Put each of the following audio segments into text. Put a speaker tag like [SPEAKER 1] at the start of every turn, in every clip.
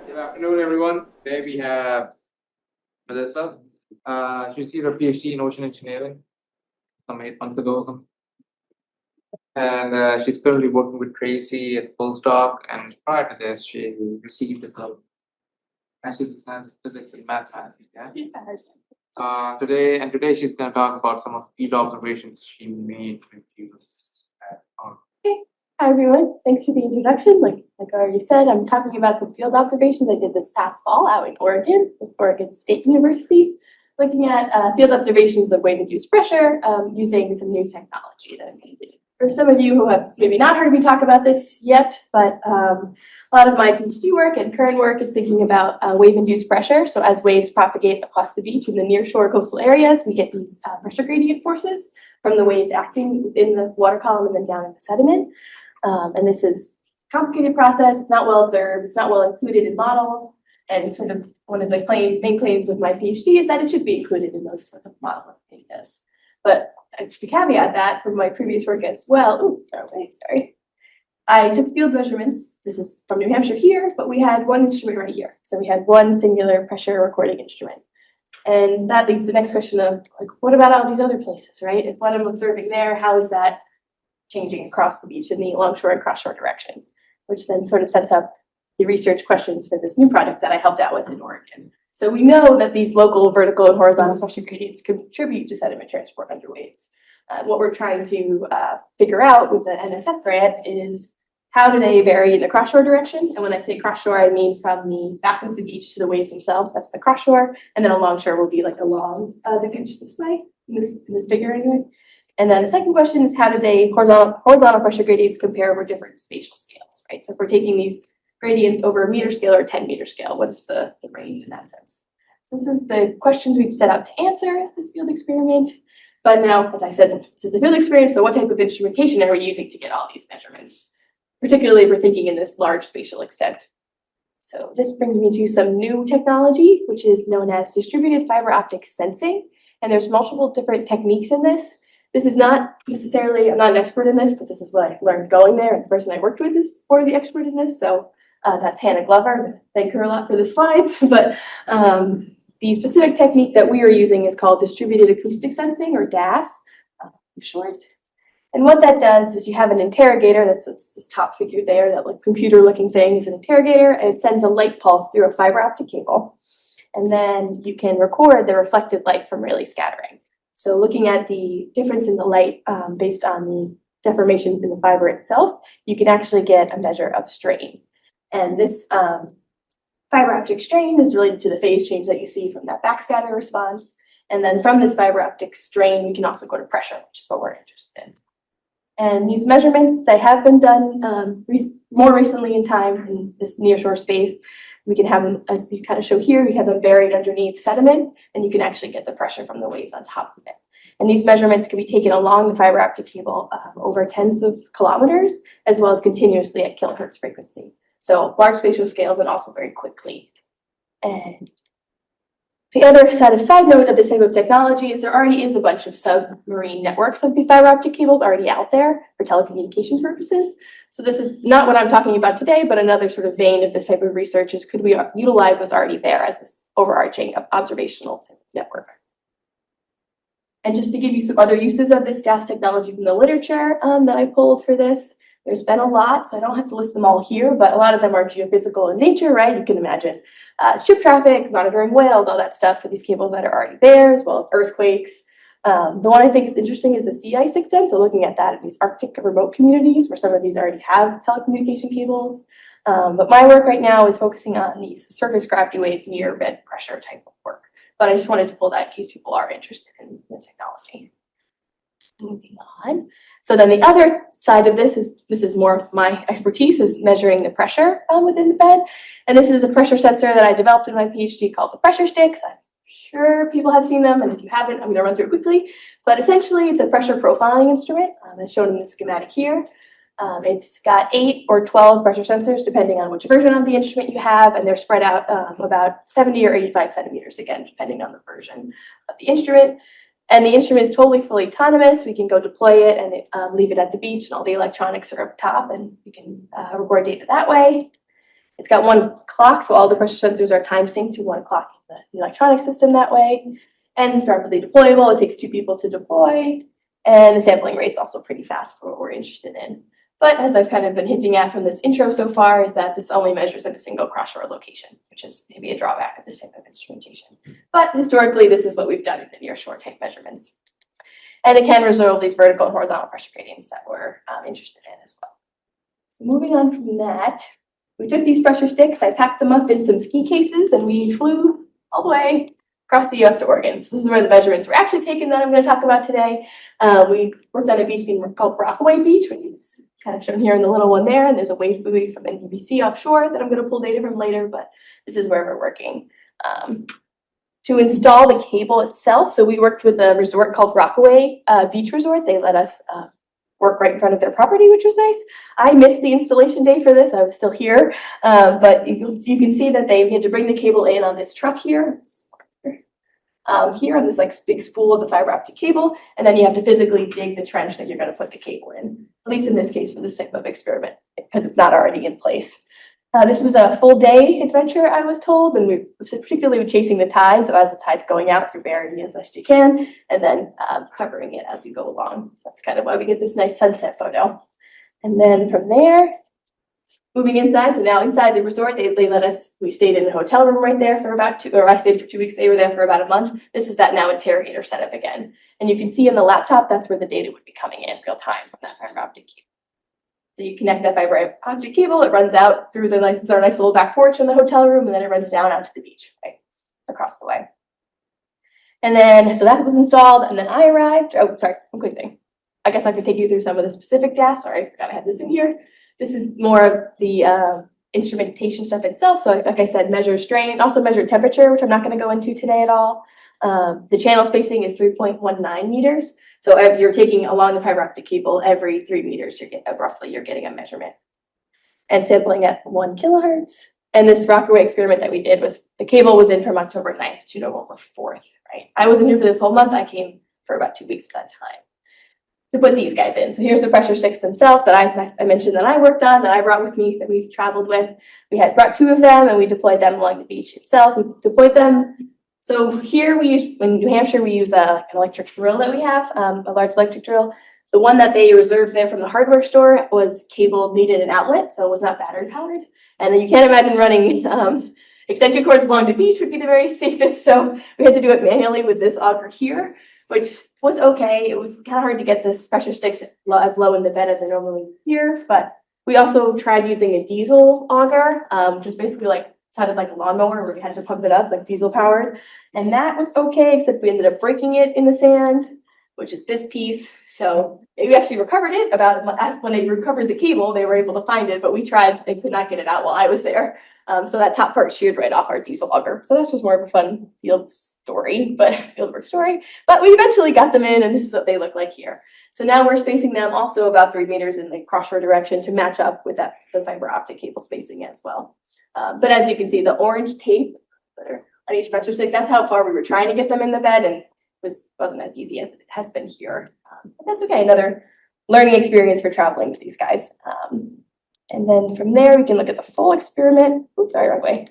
[SPEAKER 1] Good afternoon, everyone. Today we have Melissa. She received her PhD in ocean engineering some 8 months ago. And she's currently working with Tracy as a postdoc. And prior to this, she received a Bachelor's of Science in Physics and Mathematics. Yeah? Today she's going to talk about some of the field observations she made with us at our.
[SPEAKER 2] Hi everyone, thanks for the introduction. Like I already said, I'm talking about some field observations I did this past fall out in Oregon with Oregon State University, looking at field observations of wave-induced pressure using some new technology that I'm going to do. For some of you who have maybe not heard me talk about this yet, but a lot of my PhD work and current work is thinking about wave-induced pressure. So as waves propagate across the beach in the nearshore coastal areas, we get these pressure gradient forces from the waves acting within the water column and then down in the sediment. And this is a complicated process. It's not well observed. It's not well included in models. And sort of one of the main claims of my PhD is that it should be included in those sort of modeling data. But to caveat that from my previous work as well, I took field measurements. This is from New Hampshire here, but we had one instrument right here. So we had one singular pressure recording instrument. And that leads to the next question of, like, what about all these other places, right? If what I'm observing there, how is that changing across the beach in the longshore and cross-shore directions, which then sort of sets up the research questions for this new project that I helped out with in Oregon. So we know that these local vertical and horizontal pressure gradients contribute to sediment transport under waves. What we're trying to figure out with the NSF grant is how do they vary in the cross-shore direction? And when I say cross-shore, I mean from the back of the beach to the waves themselves. That's the cross-shore. And then a longshore will be like along the beach this way, in this figure anyway. And then the second question is how do they horizontal pressure gradients compare over different spatial scales, right? So if we're taking these gradients over a meter scale or a 10-meter scale, what is the range in that sense? This is the questions we've set out to answer at this field experiment. But now, as I said, this is a field experiment, so what type of instrumentation are we using to get all these measurements? Particularly if we're thinking in this large spatial extent. So this brings me to some new technology, which is known as distributed fiber-optic sensing. And there's multiple different techniques in this. This is not necessarily, I'm not an expert in this, but this is what I learned going there. And the person I worked with is more the expert in this. So that's Hannah Glover. Thank her a lot for the slides. But the specific technique that we are using is called Distributed Acoustic Sensing, or DAS, in short. And what that does is you have an interrogator, that's this top figure there, that like computer-looking thing is an interrogator, and it sends a light pulse through a fiber optic cable. And then you can record the reflected light from Rayleigh scattering. So looking at the difference in the light based on the deformations in the fiber itself, you can actually get a measure of strain. And this fiber optic strain is related to the phase change that you see from that backscatter response. And then from this fiber optic strain, we can also go to pressure, which is what we're interested in. And these measurements, they have been done more recently in time in this nearshore space. We can have them, as you kind of show here, we have them buried underneath sediment, and you can actually get the pressure from the waves on top of it. And these measurements can be taken along the fiber optic cable over tens of kilometers, as well as continuously at kilohertz frequency. So large spatial scales and also very quickly. And the other side note of this type of technology is there already is a bunch of submarine networks of these fiber optic cables already out there for telecommunication purposes. So this is not what I'm talking about today, but another sort of vein of this type of research is could we utilize what's already there as this overarching observational network. And just to give you some other uses of this DAS technology from the literature that I pulled for this, there's been a lot, so I don't have to list them all here, but a lot of them are geophysical in nature, right? You can imagine ship traffic, monitoring whales, all that stuff for these cables that are already there, as well as earthquakes. The one I think is interesting is the sea ice extent, so looking at that in these Arctic remote communities where some of these already have telecommunication cables. But my work right now is focusing on these surface gravity waves near bed pressure type of work. But I just wanted to pull that in case people are interested in the technology. Moving on. So then the other side of this is more of my expertise, is measuring the pressure within the bed. And this is a pressure sensor that I developed in my PhD called the pressure sticks. I'm sure people have seen them, and if you haven't, I'm going to run through it quickly. But essentially, it's a pressure profiling instrument, as shown in the schematic here. It's got 8 or 12 pressure sensors, depending on which version of the instrument you have, and they're spread out about 70 or 85 centimeters, again, depending on the version of the instrument. And the instrument is totally fully autonomous. We can go deploy it and leave it at the beach, and all the electronics are up top, and we can record data that way. It's got one clock, so all the pressure sensors are time synced to one clock in the electronic system that way. And it's rapidly deployable. It takes 2 people to deploy. And the sampling rate's also pretty fast for what we're interested in. But as I've kind of been hinting at from this intro so far, is that this only measures at a single cross-shore location, which is maybe a drawback of this type of instrumentation. But historically, this is what we've done in the near-shore type measurements. And it can resolve these vertical and horizontal pressure gradients that we're interested in as well. So moving on from that, we took these pressure sticks, I packed them up in some ski cases, and we flew all the way across the US to Oregon. So this is where the measurements were actually taken that I'm going to talk about today. We worked on a beach called Rockaway Beach, which is kind of shown here in the little one there, and there's a wave buoy from NBC offshore that I'm going to pull data from later, but this is where we're working. To install the cable itself, so we worked with a resort called Rockaway Beach Resort. They let us work right in front of their property, which was nice. I missed the installation day for this. I was still here, but you can see that we had to bring the cable in on this truck here. Here on this like big spool of the fiber optic cable, and then you have to physically dig the trench that you're going to put the cable in, at least in this case for this type of experiment, because it's not already in place. This was a full day adventure, I was told, and we particularly chasing the tide. So as the tide's going out, you're burying it as best you can, and then covering it as you go along. So that's kind of why we get this nice sunset photo. And then from there, moving inside. So now inside the resort, they let us, we stayed in a hotel room right there for about I stayed for 2 weeks. They were there for about a month. This is that now interrogator setup again. And you can see in the laptop, that's where the data would be coming in real time from that fiber optic cable. So you connect that fiber optic cable, it runs out through our nice little back porch in the hotel room, and then it runs down out to the beach, right, across the way. And then, so that was installed, and then I arrived. Oh, sorry, one quick thing. I guess I could take you through some of the specific data. Sorry, I forgot I had this in here. This is more of the instrumentation stuff itself. So like I said, measure strain, also measure temperature, which I'm not going to go into today at all. The channel spacing is 3.19 meters. So if you're taking along the fiber optic cable, every 3 meters, you're getting a measurement. And sampling at 1 kilohertz. And this Rockaway experiment that we did was, the cable was in from October 9th to November 4th, right? I wasn't here for this whole month. I came for about 2 weeks at that time to put these guys in. So here's the pressure sticks themselves that I mentioned that I worked on, that I brought with me, that we traveled with. We had brought 2 of them, and we deployed them along the beach itself. We deployed them. So here in New Hampshire, we use an electric drill that we have, a large electric drill. The one that they reserved there from the hardware store was cable needed an outlet, so it was not battery powered. And then you can't imagine running extension cords along the beach would be the very safest. So we had to do it manually with this auger here, which was okay. It was kind of hard to get this pressure sticks as low in the bed as I normally hear, but we also tried using a diesel auger, which is basically sounded like a lawnmower where we had to pump it up, like diesel powered. And that was okay, except we ended up breaking it in the sand, which is this piece. So we actually recovered it when they recovered the cable, they were able to find it, but we tried, they could not get it out while I was there. So that top part sheared right off our diesel auger. So that's just more of a fun fieldwork story. But we eventually got them in, and this is what they look like here. So now we're spacing them also about 3 meters in the cross-shore direction to match up with the fiber optic cable spacing as well. But as you can see, the orange tape on each pressure stick, that's how far we were trying to get them in the bed, and wasn't as easy as it has been here. But that's okay, another learning experience for traveling with these guys. And then from there, we can look at the full experiment. Oops, sorry, wrong way.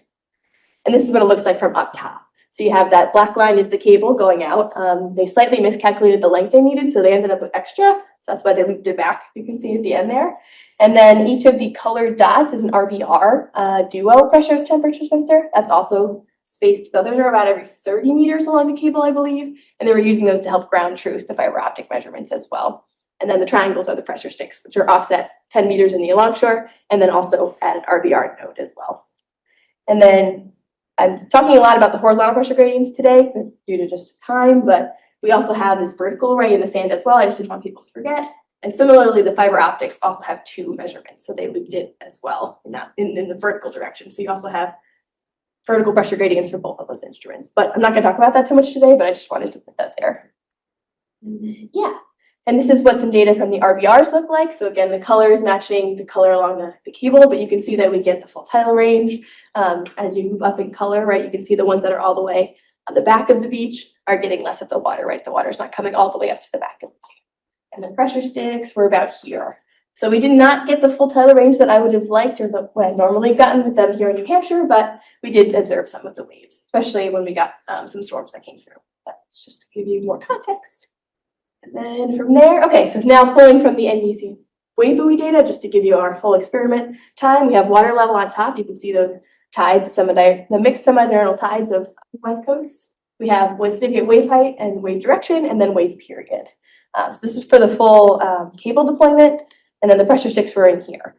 [SPEAKER 2] And this is what it looks like from up top. So you have that black line is the cable going out. They slightly miscalculated the length they needed, so they ended up with extra. So that's why they looped it back. You can see at the end there. And then each of the colored dots is an RBR duo pressure temperature sensor. That's also spaced, those are about every 30 meters along the cable, I believe. And they were using those to help ground truth the fiber optic measurements as well. And then the triangles are the pressure sticks, which are offset 10 meters in the alongshore, and then also at an RBR node as well. And then I'm talking a lot about the horizontal pressure gradients today due to just time, but we also have this vertical right in the sand as well. I just didn't want people to forget. And similarly, the fiber optics also have 2 measurements. So they looped it as well in the vertical direction. So you also have vertical pressure gradients for both of those instruments. But I'm not going to talk about that too much today, but I just wanted to put that there. Yeah. And this is what some data from the RBRs look like. So again, the color is matching the color along the cable, but you can see that we get the full tidal range. As you move up in color, right, you can see the ones that are all the way on the back of the beach are getting less of the water, right? The water's not coming all the way up to the back of the beach. And the pressure sticks were about here. So we did not get the full tidal range that I would have liked or what I've normally gotten with them here in New Hampshire, but we did observe some of the waves, especially when we got some storms that came through. But it's just to give you more context. And then from there, okay, so now pulling from the NDC wave buoy data, just to give you our full experiment time, we have water level on top. You can see those tides, the mixed semi-diurnal tides of the West Coast. We have significant wave height and wave direction, and then wave period. So this is for the full cable deployment, and then the pressure sticks were in here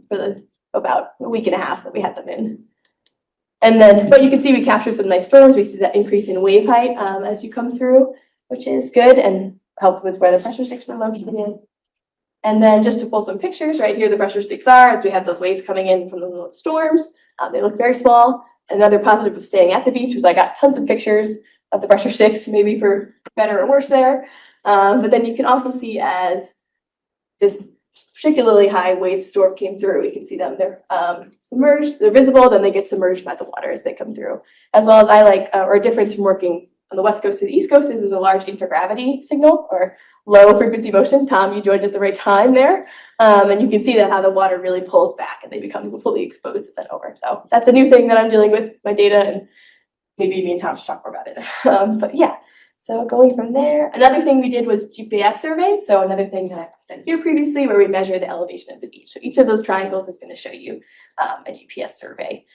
[SPEAKER 2] for about a week and a half that we had them in. And then, but you can see we captured some nice storms. We see that increase in wave height as you come through, which is good and helped with where the pressure sticks were located. And then just to pull some pictures, right here the pressure sticks are as we have those waves coming in from the storms. They look very small. Another positive of staying at the beach was I got tons of pictures of the pressure sticks, maybe for better or worse there. But then you can also see as this particularly high wave storm came through, you can see them, they're submerged, they're visible, then they get submerged by the water as they come through. As well as I like, or a difference from working on the West Coast to the East Coast is there's a large intergravity signal or low frequency motion. Tom, you joined at the right time there. And you can see that how the water really pulls back and they become completely exposed and then over. So that's a new thing that I'm dealing with my data, and maybe me and Tom should talk more about it. But yeah, so going from there, another thing we did was GPS surveys. So another thing that I've done here previously where we measure the elevation of the beach. So each of those triangles is going to show you a GPS survey.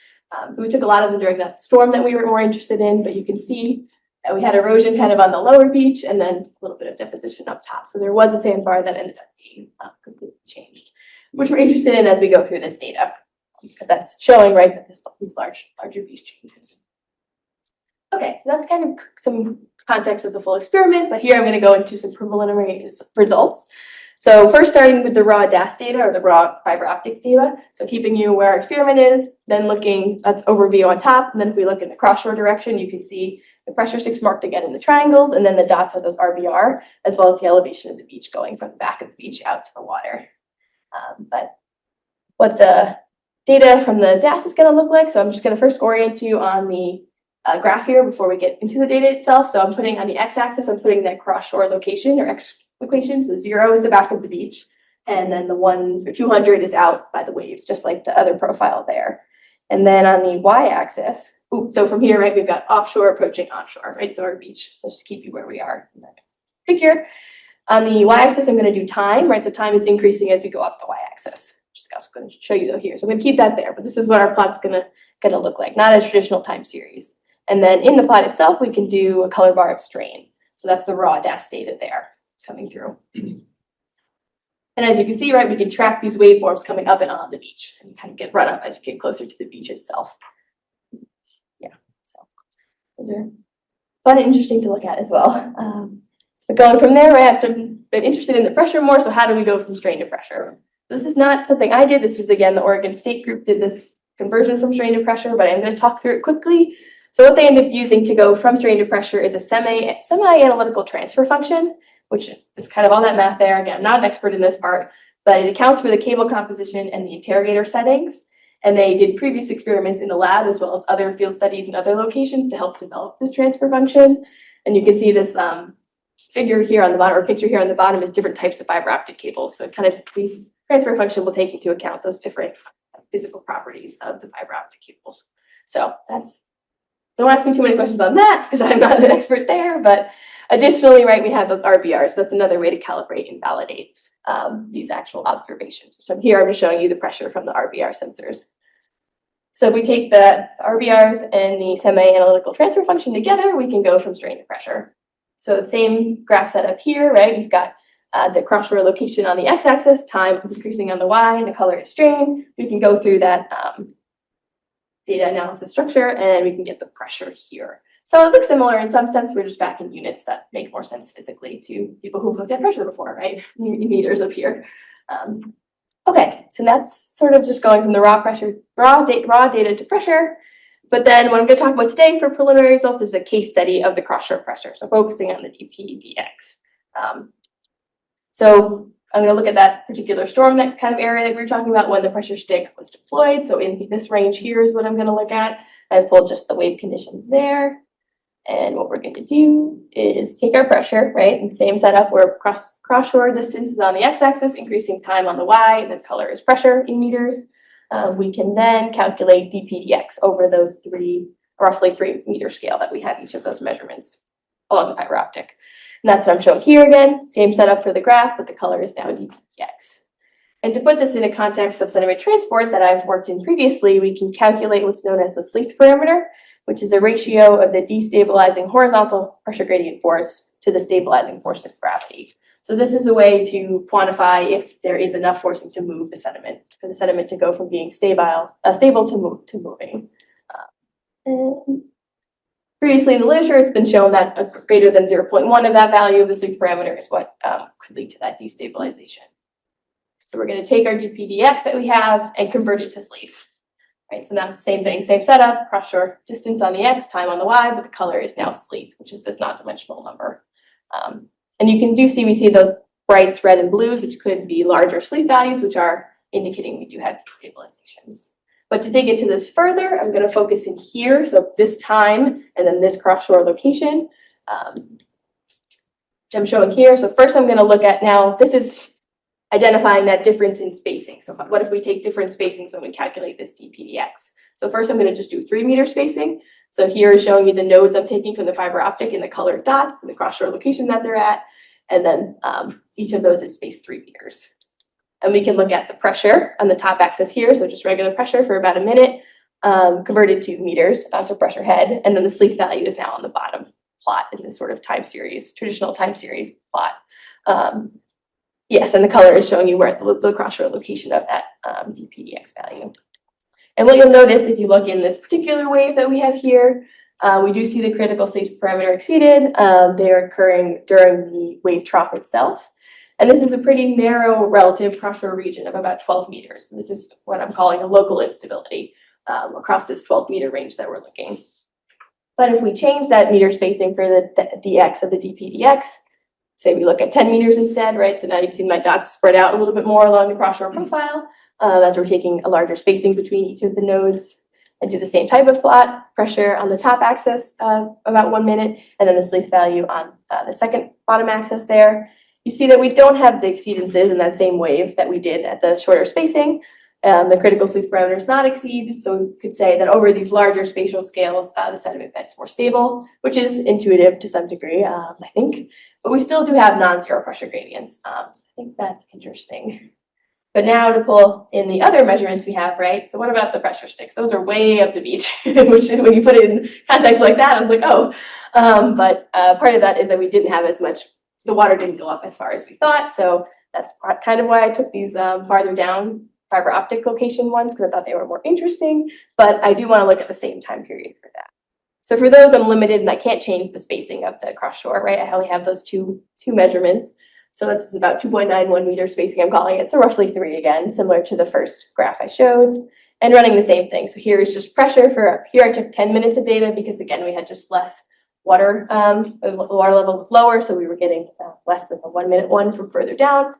[SPEAKER 2] We took a lot of them during that storm that we were more interested in, but you can see that we had erosion kind of on the lower beach and then a little bit of deposition up top. So there was a sandbar that ended up being completely changed, which we're interested in as we go through this data, because that's showing, right, that these larger beach changes. Okay, so that's kind of some context of the full experiment, but here I'm going to go into some preliminary results. So first starting with the raw DAS data or the raw fiber optic data. So keeping you where our experiment is, then looking at the overview on top. And then if we look in the cross shore direction, you can see the pressure sticks marked again in the triangles, and then the dots are those RBR, as well as the elevation of the beach going from the back of the beach out to the water. But what the data from the DAS is going to look like, so I'm just going to first orient you on the graph here before we get into the data itself. So I'm putting on the x-axis, I'm putting that cross shore location or x equation. So 0 is the back of the beach, and then the 1 or 200 is out by the waves, just like the other profile there. And then on the y-axis, so from here, right, we've got offshore approaching onshore, right? So our beach, so just keep you where we are in that figure. On the y-axis, I'm going to do time, right? So time is increasing as we go up the y-axis. Just going to show you though here. So I'm going to keep that there, but this is what our plot's going to look like, not a traditional time series. And then in the plot itself, we can do a color bar of strain. So that's the raw DAS data there coming through. And as you can see, right, we can track these waveforms coming up and on the beach and kind of get run up as you get closer to the beach itself. Yeah, so those are fun and interesting to look at as well. But going from there, right, I've been interested in the pressure more, so how do we go from strain to pressure? This is not something I did. This was, again, the Oregon State group did this conversion from strain to pressure, but I'm going to talk through it quickly. So what they end up using to go from strain to pressure is a semi-analytical transfer function, which is kind of all that math there. Again, I'm not an expert in this part, but it accounts for the cable composition and the interrogator settings. And they did previous experiments in the lab as well as other field studies in other locations to help develop this transfer function. And you can see this figure here on the bottom, or picture here on the bottom, is different types of fiber optic cables. So kind of these transfer function will take into account those different physical properties of the fiber optic cables. So don't ask me too many questions on that because I'm not an expert there, but additionally, right, we have those RBRs. So that's another way to calibrate and validate these actual observations, which I'm just showing you the pressure from the RBR sensors. So if we take the RBRs and the semi-analytical transfer function together, we can go from strain to pressure. So the same graph setup here, right? We've got the cross-shore location on the x-axis, time increasing on the y, and the color is strain. We can go through that data analysis structure, and we can get the pressure here. So it looks similar in some sense. We're just back in units that make more sense physically to people who've looked at pressure before, right? Meters up here. Okay, so that's sort of just going from the raw data to pressure. But then what I'm going to talk about today for preliminary results is a case study of the cross-shore pressure. So focusing on the dPdx. So I'm going to look at that particular storm, that kind of area that we were talking about when the pressure stick was deployed. So in this range here is what I'm going to look at. I've pulled just the wave conditions there. And what we're going to do is take our pressure, right? And same setup where cross-shore distance is on the x-axis, increasing time on the y, and the color is pressure in meters. We can then calculate dpdx over those roughly 3 meter scale that we had each of those measurements along the fiber optic. And that's what I'm showing here again. Same setup for the graph, but the color is now dpdx. And to put this in a context of sediment transport that I've worked in previously, we can calculate what's known as the Sleeth parameter, which is a ratio of the destabilizing horizontal pressure gradient force to the stabilizing force of gravity. So this is a way to quantify if there is enough forcing to move the sediment, for the sediment to go from being stable to moving. And previously in the literature, it's been shown that a greater than 0.1 of that value of the Sleeth parameter is what could lead to that destabilization. So we're going to take our dpdx that we have and convert it to Sleeth. Right, so now the same thing, same setup, cross-shore distance on the x, time on the y, but the color is now Sleeth, which is this non-dimensional number. And you can see, we see those brights, red and blues, which could be larger Sleeth values, which are indicating we do have destabilizations. But to dig into this further, I'm going to focus in here, so this time, and then this cross-shore location, which I'm showing here. So first I'm going to look at now, this is identifying that difference in spacing. So what if we take different spacings when we calculate this dpdx? So first I'm going to just do 3 meter spacing. So here is showing you the nodes I'm taking from the fiber optic in the colored dots and the cross-shore location that they're at. And then each of those is spaced 3 meters. And we can look at the pressure on the top axis here. So just regular pressure for about a minute, converted to meters, so pressure head. And then the Sleeth value is now on the bottom plot in this sort of time series, traditional time series plot. Yes, and the color is showing you where the cross-shore location of that dpdx value. And what you'll notice if you look in this particular wave that we have here, we do see the critical Sleeth parameter exceeded. They are occurring during the wave trough itself. And this is a pretty narrow relative cross-shore region of about 12 meters. This is what I'm calling a local instability across this 12-meter range that we're looking. But if we change that meter spacing for the dx of the dpdx, say we look at 10 meters instead, right? So now you've seen my dots spread out a little bit more along the cross-shore profile as we're taking a larger spacing between each of the nodes, and do the same type of plot, pressure on the top axis about 1 minute, and then the Sleeth value on the second bottom axis there. You see that we don't have the exceedances in that same wave that we did at the shorter spacing. The critical Sleeth parameter does not exceed, so we could say that over these larger spatial scales, the sediment bed is more stable, which is intuitive to some degree, I think. But we still do have non-zero pressure gradients. So I think that's interesting. But now to pull in the other measurements we have, right? So what about the pressure sticks? Those are way up the beach, which when you put it in context like that, I was like, oh. But part of that is that we didn't have as much, the water didn't go up as far as we thought. So that's kind of why I took these farther down fiber optic location ones, because I thought they were more interesting. But I do want to look at the same time period for that. So for those, I'm limited and I can't change the spacing of the cross shore, right? I only have those two measurements. So that's about 2.91 meter spacing, I'm calling it. So roughly 3 again, similar to the first graph I showed, and running the same thing. So here is just pressure for, here I took 10 minutes of data because again, we had just less water, the water level was lower. So we were getting less than the 1 minute one from further down.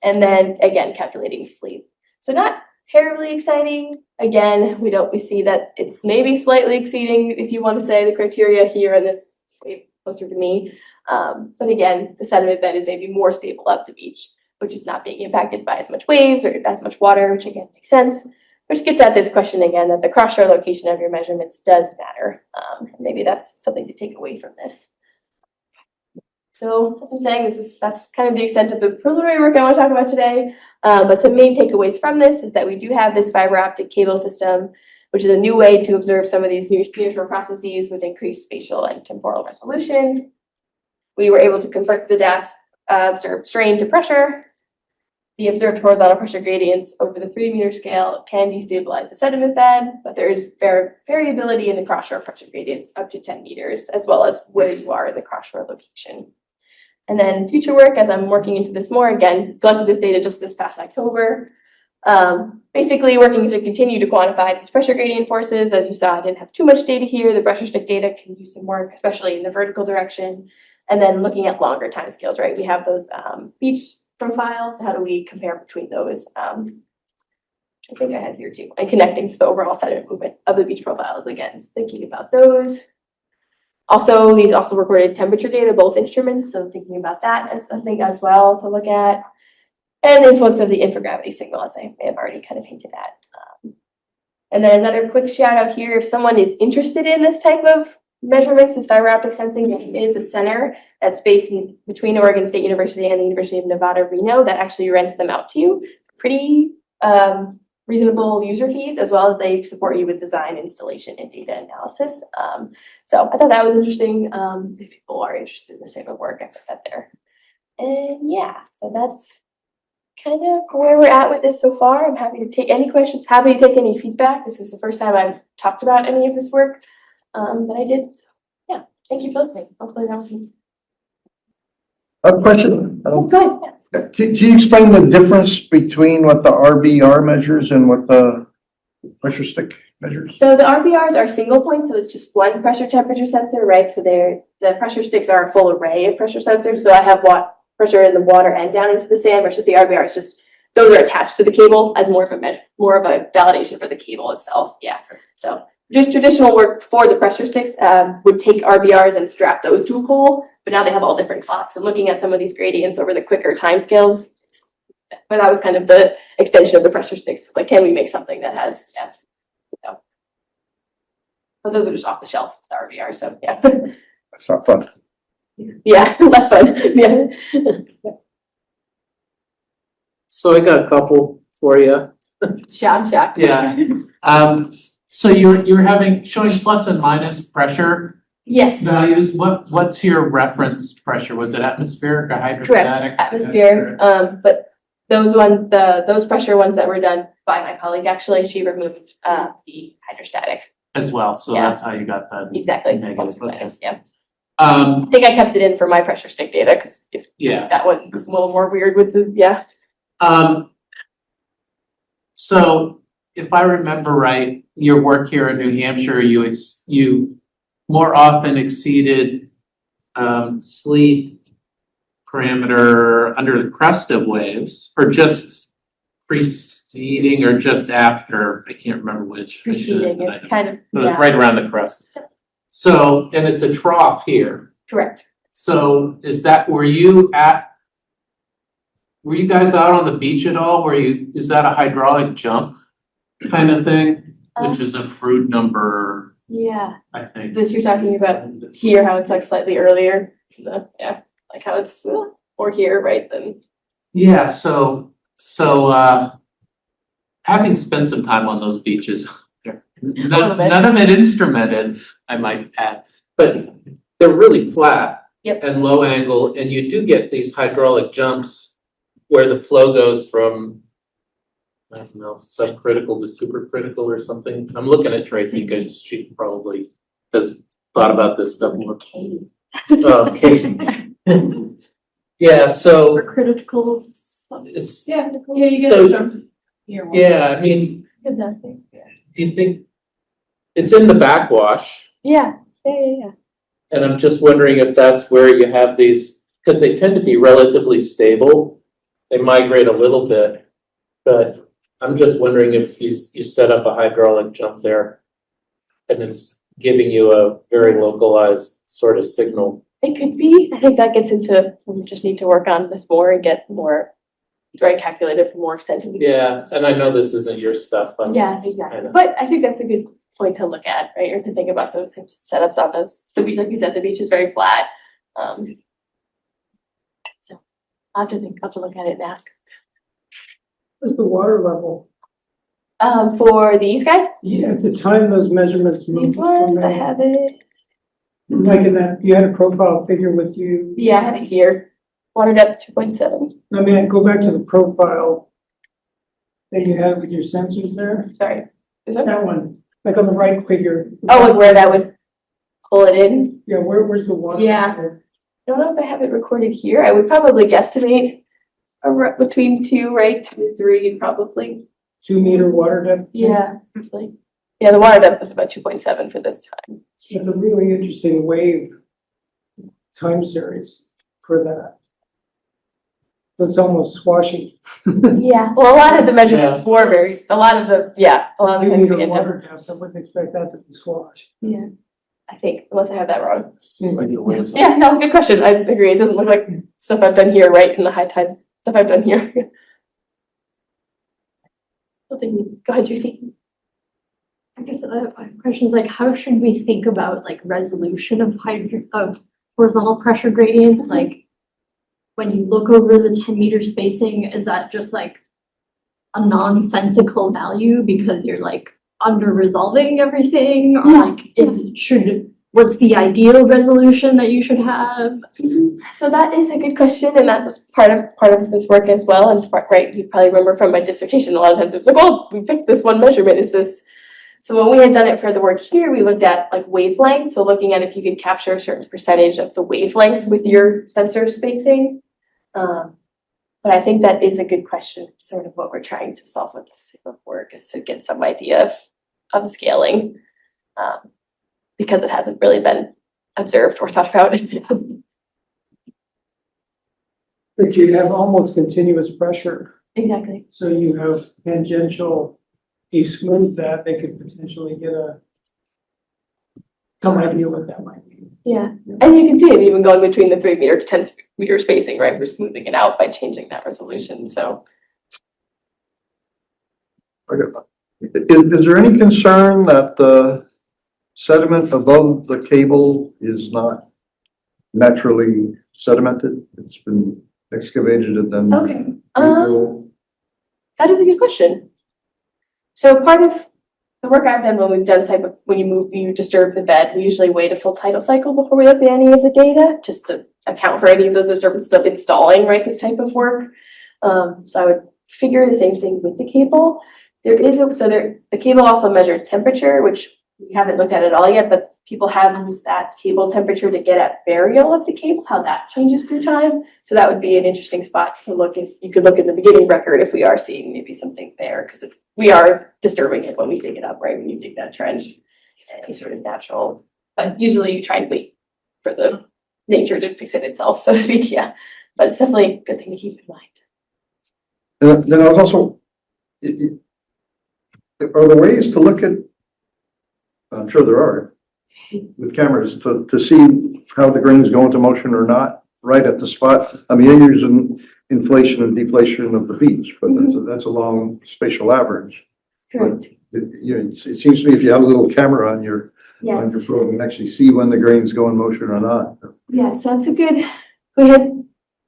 [SPEAKER 2] And then again, calculating Sleeth. So not terribly exciting. Again, we see that it's maybe slightly exceeding, if you want to say, the criteria here in this wave closer to me. But again, the sediment bed is maybe more stable up the beach, which is not being impacted by as much waves or as much water, which again makes sense. Which gets at this question again, that the cross-shore location of your measurements does matter. Maybe that's something to take away from this. So as I'm saying, that's kind of the extent of the preliminary work I want to talk about today. But some main takeaways from this is that we do have this fiber optic cable system, which is a new way to observe some of these nearshore processes with increased spatial and temporal resolution. We were able to convert the DAS observed strain to pressure. The observed horizontal pressure gradients over the 3 meter scale can destabilize the sediment bed, but there is variability in the cross-shore pressure gradients up to 10 meters, as well as where you are in the cross-shore location. And then future work, as I'm working into this more, again, collected this data just this past October. Basically working to continue to quantify these pressure gradient forces. As you saw, I didn't have too much data here. The pressure stick data can use some work, especially in the vertical direction. And then looking at longer timescales, right? We have those beach profiles. How do we compare between those? I think I had here too. And connecting to the overall sediment movement of the beach profiles again. So thinking about those. Also, these also recorded temperature data, both instruments, so thinking about that as something as well to look at. And the influence of the infragravity signal, as I may have already kind of hinted at. And then another quick shout out here, if someone is interested in this type of measurements, this fiber optic sensing, there is a center that's based between Oregon State University and the University of Nevada, Reno, that actually rents them out to you. Pretty reasonable user fees, as well as they support you with design, installation, and data analysis. So I thought that was interesting. If people are interested in this type of work, I put that there. And yeah, so that's kind of where we're at with this so far. I'm happy to take any questions, happy to take any feedback. This is the first time I've talked about any of this work that I did. So yeah, thank you for listening. Hopefully that was
[SPEAKER 3] A question.
[SPEAKER 2] go ahead.
[SPEAKER 3] Can you explain the difference between what the RBR measures and what the pressure stick measures?
[SPEAKER 2] So the RBRs are single point, so it's just one pressure temperature sensor, right? So the pressure sticks are a full array of pressure sensors. So I have pressure in the water and down into the sand, versus the RBR is just those are attached to the cable as more of a validation for the cable itself. Yeah. So just traditional work for the pressure sticks would take RBRs and strap those to a pole, but now they have all different clocks. And looking at some of these gradients over the quicker timescales, but that was kind of the extension of the pressure sticks. Like, can we make something that has, yeah. So, but those are just off the shelf, the RBR. So yeah.
[SPEAKER 3] That's not fun.
[SPEAKER 2] Yeah, less fun. Yeah.
[SPEAKER 4] So I got a couple for you.
[SPEAKER 2] I'm shocked.
[SPEAKER 4] Yeah. So you're showing plus and minus pressure
[SPEAKER 2] Yes.
[SPEAKER 4] values. What's your reference pressure? Was it atmospheric or hydrostatic?
[SPEAKER 2] Correct. Atmospheric. But those ones, those pressure ones that were done by my colleague, actually, she removed the hydrostatic.
[SPEAKER 4] As well. So
[SPEAKER 2] Yeah.
[SPEAKER 4] that's how you got that.
[SPEAKER 2] Exactly.
[SPEAKER 4] Negative,
[SPEAKER 2] Plus or
[SPEAKER 4] okay.
[SPEAKER 2] minus, yeah. I think I kept it in for my pressure stick data because if
[SPEAKER 4] Yeah.
[SPEAKER 2] that one was a little more weird with this, yeah.
[SPEAKER 4] So if I remember right, your work here in New Hampshire, you more often exceeded sleep parameter under the crest of waves, or just preceding or just after. I can't remember which.
[SPEAKER 2] Preceding, it's kind of, yeah,
[SPEAKER 4] Right around the crest. So, and it's a trough here.
[SPEAKER 2] correct.
[SPEAKER 4] So were you guys out on the beach at all? Is that a hydraulic jump kind of thing? Which is a fruit number,
[SPEAKER 2] Yeah,
[SPEAKER 4] I think.
[SPEAKER 2] this you're talking about here, how it's like slightly earlier. Yeah, like how it's or here, right? Then
[SPEAKER 4] Yeah, so having spent some time on those beaches,
[SPEAKER 2] little bit.
[SPEAKER 4] none of it instrumented, I might add, but they're really flat.
[SPEAKER 2] Yep.
[SPEAKER 4] And low angle, and you do get these hydraulic jumps where the flow goes from, I don't know, subcritical to supercritical or something. I'm looking at Tracy because she probably has thought about this stuff more.
[SPEAKER 2] Katie.
[SPEAKER 4] Okay. Yeah, so
[SPEAKER 2] Or critical.
[SPEAKER 4] it's,
[SPEAKER 2] Yeah,
[SPEAKER 4] you get a jump
[SPEAKER 2] here.
[SPEAKER 4] yeah, I mean,
[SPEAKER 2] Good nothing.
[SPEAKER 4] do you think it's in the backwash?
[SPEAKER 2] Yeah. Yeah.
[SPEAKER 4] And I'm just wondering if that's where you have these, because they tend to be relatively stable. They migrate a little bit, but I'm just wondering if you set up a hydraulic jump there and it's giving you a very localized sort of signal.
[SPEAKER 2] It could be. I think that gets into, we just need to work on this more and get more, right, calculated for more extensive.
[SPEAKER 4] Yeah, and I know this isn't your stuff, but
[SPEAKER 2] Yeah, exactly.
[SPEAKER 4] I know.
[SPEAKER 2] But I think that's a good point to look at, right? Or to think about those types of setups on those. The beach, like you said, the beach is very flat. So I'll have to look at it and ask.
[SPEAKER 5] What's the water level?
[SPEAKER 2] For these guys,
[SPEAKER 5] Yeah, at the time those measurements moved.
[SPEAKER 2] these ones, I have it.
[SPEAKER 5] Like in that, you had a profile figure with you.
[SPEAKER 2] Yeah, I have it here. Water depth 2.7.
[SPEAKER 5] I mean, go back to the profile that you had with your sensors there.
[SPEAKER 2] Sorry. Is that?
[SPEAKER 5] That one, like on the right figure.
[SPEAKER 2] Oh, like where that would pull it in.
[SPEAKER 5] Yeah, where's the water?
[SPEAKER 2] Yeah.
[SPEAKER 5] level?
[SPEAKER 2] I don't know if I have it recorded here. I would probably guesstimate between 2, right? 2 to 3, probably.
[SPEAKER 5] 2 meter water depth.
[SPEAKER 2] Yeah, roughly. Yeah, the water depth was about 2.7 for this time.
[SPEAKER 5] It's a really interesting wave time series for that. So it's almost swashing.
[SPEAKER 2] Yeah, well, a lot of the measurements
[SPEAKER 4] Yeah.
[SPEAKER 2] were very, a lot of the
[SPEAKER 5] 2
[SPEAKER 2] times
[SPEAKER 5] meter
[SPEAKER 2] we end up.
[SPEAKER 5] water depth, I wouldn't expect that to be swashed.
[SPEAKER 2] Yeah. I think, unless I have that wrong.
[SPEAKER 5] Seems like your waves.
[SPEAKER 2] Yeah, no, good question. I agree. It doesn't look like stuff I've done here, right, in the high tide, stuff I've done here. Well, thank you. Go ahead, Juicy.
[SPEAKER 6] I guess the question is like, how should we think about like resolution of horizontal pressure gradients? Like when you look over the 10-meter spacing, is that just like a nonsensical value because you're like under resolving everything? Or like what's the ideal resolution that you should have?
[SPEAKER 2] So that is a good question, and that was part of this work as well. And right, you probably remember from my dissertation, a lot of times it was like, oh, we picked this one measurement. Is this? So when we had done it for the work here, we looked at like wavelength. So looking at if you could capture a certain percentage of the wavelength with your sensor spacing. But I think that is a good question. Sort of what we're trying to solve with this type of work is to get some idea of scaling, because it hasn't really been observed or thought about.
[SPEAKER 5] But you have almost continuous pressure,
[SPEAKER 2] Exactly.
[SPEAKER 5] so you have tangential, you smooth that, they could potentially get some idea what that might be.
[SPEAKER 2] Yeah, and you can see it even going between the 3 meter to 10 meter spacing, right? We're smoothing it out by changing that resolution. So
[SPEAKER 3] Is there any concern that the sediment above the cable is not naturally sedimented? It's been excavated and then.
[SPEAKER 2] okay,
[SPEAKER 3] rebuilt?
[SPEAKER 2] that is a good question. So part of the work I've done when we've done type of when you disturb the bed, we usually wait a full tidal cycle before we look at any of the data, just to account for any of those disturbances of installing, right, this type of work. So I would figure the same thing with the cable. The cable also measured temperature, which we haven't looked at all yet, but people have used that cable temperature to get at burial of the cable, how that changes through time. So that would be an interesting spot to look if you could look in the beginning record if we are seeing maybe something there, because we are disturbing it when we dig it up, right? When you dig that trench, any sort of natural, but usually you try and wait for the nature to fix it itself, so to speak. Yeah, but it's definitely a good thing to keep in mind.
[SPEAKER 3] Then I was also, are there ways to look at, I'm sure there are, with cameras to see how the grains go into motion or not, right at the spot? I mean, you're using inflation and deflation of the beach, but that's a long spatial average.
[SPEAKER 2] Correct.
[SPEAKER 3] It seems to me if you have a little camera on your
[SPEAKER 2] Yes.
[SPEAKER 3] probe, you can actually see when the grains go in motion or not.
[SPEAKER 2] Yeah, so that's a good, we had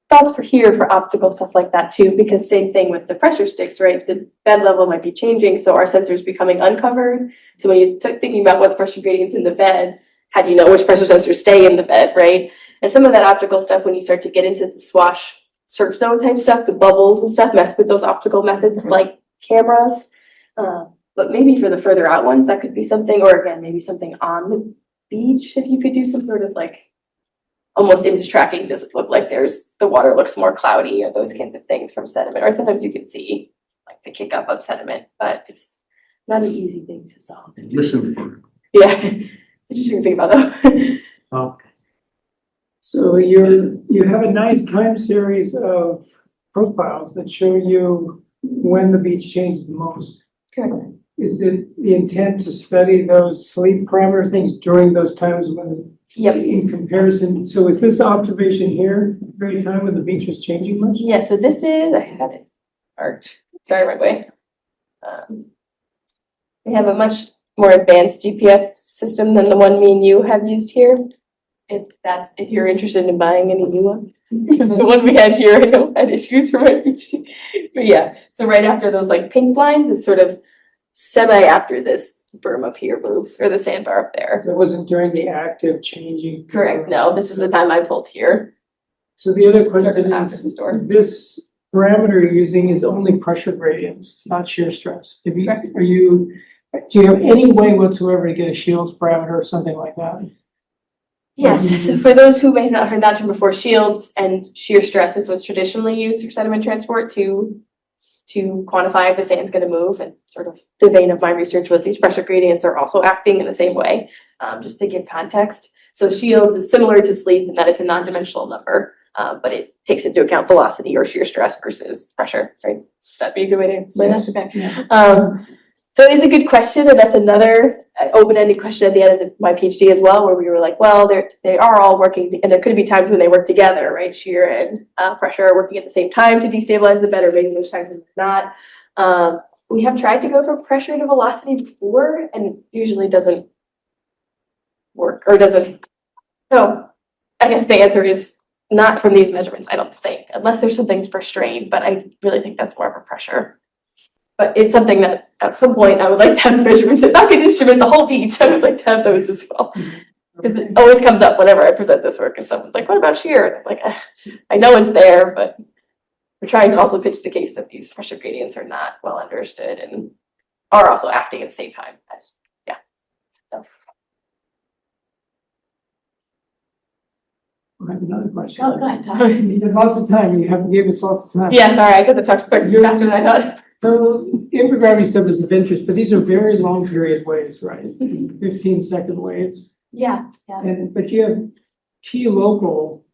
[SPEAKER 2] thoughts for here for optical stuff like that too, because same thing with the pressure sticks, right? The bed level might be changing, so our sensors becoming uncovered. So when you start thinking about what the pressure gradients in the bed, how do you know which pressure sensors stay in the bed, right? And some of that optical stuff, when you start to get into the swash surf zone type stuff, the bubbles and stuff mess with those optical methods like cameras. But maybe for the further out ones, that could be something, or again, maybe something on the beach, if you could do some sort of like almost image tracking. Does it look like the water looks more cloudy, or those kinds of things from sediment? Or sometimes you can see like the kick up of sediment, but it's not an easy thing to solve.
[SPEAKER 3] Listen for it.
[SPEAKER 2] Yeah, interesting to think about though.
[SPEAKER 4] Oh,
[SPEAKER 5] So you have a nice time series of profiles that show you when the beach changes the most.
[SPEAKER 2] Correct.
[SPEAKER 5] Is it the intent to study those sleep parameter things during those times when,
[SPEAKER 2] Yep.
[SPEAKER 5] in comparison? So is this observation here, very time when the beach was changing much?
[SPEAKER 2] Yeah, so this is, I had it marked, sorry, right way. We have a much more advanced GPS system than the one me and you have used here. If you're interested in buying any new ones, because the one we had here, I know had issues for my PhD. But yeah, so right after those like pink lines is sort of semi after this berm up here moves, or the sandbar up there.
[SPEAKER 5] It wasn't during the active changing.
[SPEAKER 2] Correct, no, this is the time I pulled here.
[SPEAKER 5] So the other
[SPEAKER 2] Sort of
[SPEAKER 5] question
[SPEAKER 2] after the
[SPEAKER 5] is,
[SPEAKER 2] storm.
[SPEAKER 5] this parameter you're using is only pressure gradients, it's not shear stress. Do you have any way whatsoever to get a Shields parameter or something like that?
[SPEAKER 2] Yes, so for those who may have not heard that term before, shields and shear stress is what's traditionally used for sediment transport to quantify if the sand's going to move. And sort of the vein of my research was these pressure gradients are also acting in the same way, just to give context. So shields is similar to sleep in that it's a non-dimensional number, but it takes into account velocity or shear stress versus pressure, right? Would that be a good way to explain
[SPEAKER 5] Yes.
[SPEAKER 2] that? Okay.
[SPEAKER 5] Yeah.
[SPEAKER 2] So it is a good question, and that's another open-ended question at the end of my PhD as well, where we were like, well, they are all working, and there could be times when they work together, right? Shear and pressure are working at the same time to destabilize the bed, or maybe there's times when they're not. We have tried to go from pressure to velocity before, and usually doesn't work, or doesn't. So I guess the answer is not from these measurements, I don't think, unless there's something for strain, but I really think that's more of a pressure. But it's something that at some point I would like to have measurements. If I could instrument the whole beach, I would like to have those as well. Because it always comes up whenever I present this work, because someone's like, what about shear? And I'm like, I know it's there, but we're trying to also pitch the case that these pressure gradients are not well understood and are also acting at the same time. Yeah. So.
[SPEAKER 5] I have another question.
[SPEAKER 2] Oh, go ahead, Tom.
[SPEAKER 5] You have lots of time. You haven't gave us lots of time.
[SPEAKER 2] Yeah, sorry, I could have talked faster than I thought.
[SPEAKER 5] So infragravity stuff is of interest, but these are very long period waves, right? 15-second waves.
[SPEAKER 2] Yeah.
[SPEAKER 5] But you have T local.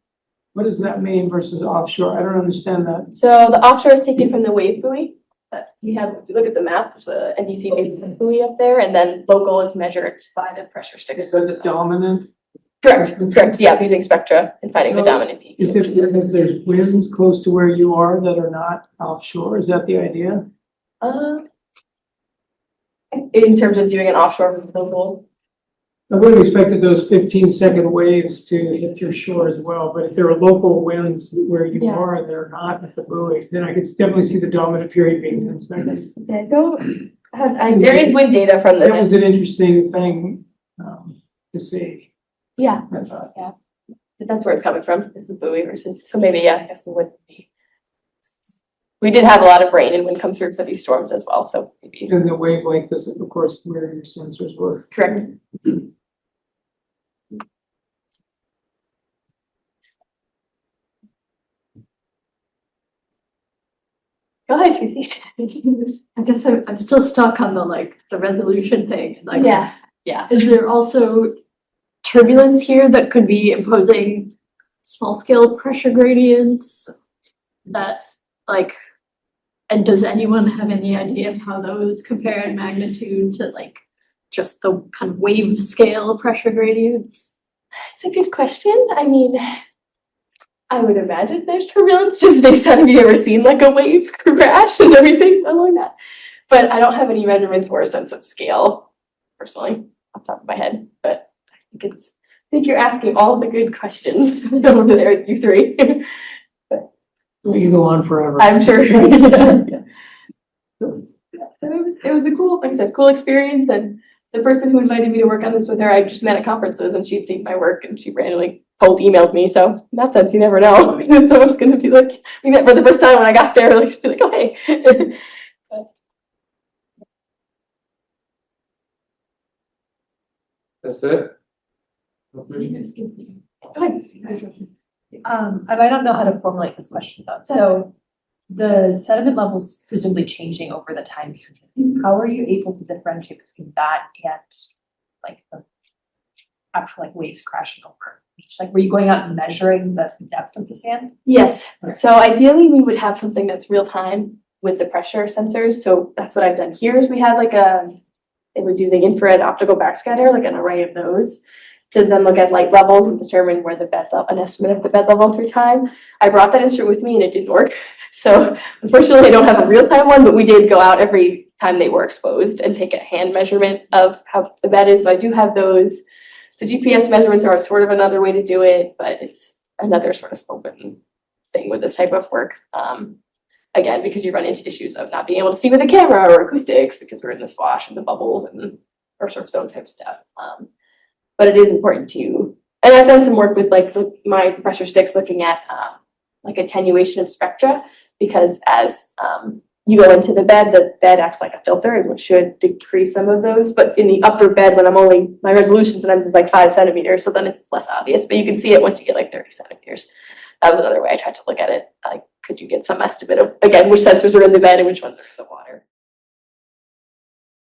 [SPEAKER 5] What does that mean versus offshore? I don't understand that.
[SPEAKER 2] So the offshore is taken from the wave buoy. But we have, if you look at the map, there's a NDC wave buoy up there, and then local is measured by the pressure sticks.
[SPEAKER 5] Is the dominant?
[SPEAKER 2] Correct. Yeah, using spectra and finding the dominant peak.
[SPEAKER 5] Is if there's winds close to where you are that are not offshore, is that the idea?
[SPEAKER 2] In terms of doing an offshore from local.
[SPEAKER 5] I would have expected those 15-second waves to hit your shore as well, but if there are local winds where you
[SPEAKER 2] Yeah.
[SPEAKER 5] are, they're not at the buoy, then I could definitely see the dominant period being 10 seconds.
[SPEAKER 2] Yeah, there is wind data from the.
[SPEAKER 5] That was an interesting thing to see.
[SPEAKER 2] Yeah,
[SPEAKER 5] I thought.
[SPEAKER 2] but that's where it's coming from, is the buoy versus, so maybe, yeah, I guess it would be. We did have a lot of rain and wind come through for these storms as well, so maybe.
[SPEAKER 5] And the wavelength is, of course, where your sensors were.
[SPEAKER 2] Correct. Go ahead, Tracy.
[SPEAKER 6] I guess I'm still stuck on the resolution thing. Like,
[SPEAKER 2] Yeah.
[SPEAKER 6] is there also turbulence here that could be imposing small scale pressure gradients that and does anyone have any idea of how those compare in magnitude to just the kind of wave scale pressure gradients?
[SPEAKER 2] It's a good question. I mean, I would imagine there's turbulence just based on, have you ever seen like a wave crash and everything along that? But I don't have any measurements or a sense of scale personally off the top of my head, but I think you're asking all the good questions over there, you three.
[SPEAKER 5] We can go on forever.
[SPEAKER 2] I'm sure. Yeah. It was a cool, like I said, cool experience. And the person who invited me to work on this with her, I just met at conferences and she'd seen my work and she randomly emailed me. So in that sense, you never know. Someone's gonna be like, we met for the first time when I got there, like, be like, oh hey.
[SPEAKER 1] That's it?
[SPEAKER 2] Go ahead.
[SPEAKER 7] I might not know how to formulate this question though. So the sediment levels presumably changing over the time period. How are you able to differentiate between that and the actual waves crashing over the beach? Were you going out and measuring the depth of the sand?
[SPEAKER 2] Yes. So ideally we would have something that's real time with the pressure sensors. So that's what I've done here is we had it was using infrared optical backscatter, like an array of those, to then look at light levels and determine where the bed level, an estimate of the bed level through time. I brought that instrument with me and it didn't work. So unfortunately I don't have a real time one, but we did go out every time they were exposed and take a hand measurement of how the bed is. So I do have those. The GPS measurements are sort of another way to do it, but it's another sort of open thing with this type of work. Again, because you run into issues of not being able to see with a camera or acoustics because we're in the swash and the bubbles and or sort of zone type stuff. But it is important to, and I've done some work with my pressure sticks looking at attenuation of spectra, because as you go into the bed acts like a filter and which should decrease some of those. But in the upper bed, when my resolution sometimes is 5 centimeters, so then it's less obvious, but you can see it once you get 30 centimeters. That was another way I tried to look at it. Could you get some estimate of, again, which sensors are in the bed and which ones are in the water?